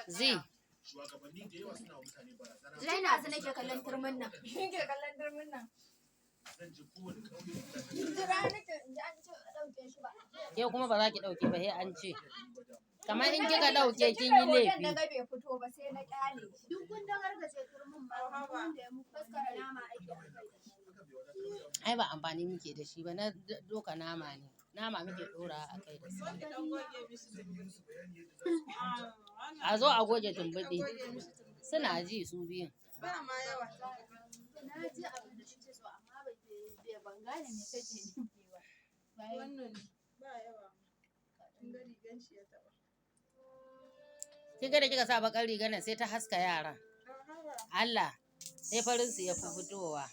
Zai. Zaina su nake kallon turmin nan. Nake kallon turmin nan. Ke kuma ba za ki ɗauke ba sai an ce. Kamar in kika ɗauke kin yi laifi. Na ga bai fito ba sai na kyale. Duk kun dan gargaje turmin ba wanda ya muku faskara nama ake Ai ba amfani muke da shi ba na doka nama ne. Nama muke ɗora a kai da su. A zo a goge tumbuɗi. Suna ji su biyun. Ba ma yawa. Na ji abin da kike so amma bai ban gane me kake nufi ba. Wannan ba yawa. Kin ga rigan shi ya taba. Kin ga da kika sa bakar rigar nan sai ta haska yaran. Allah sai farin su ya fi fitowa.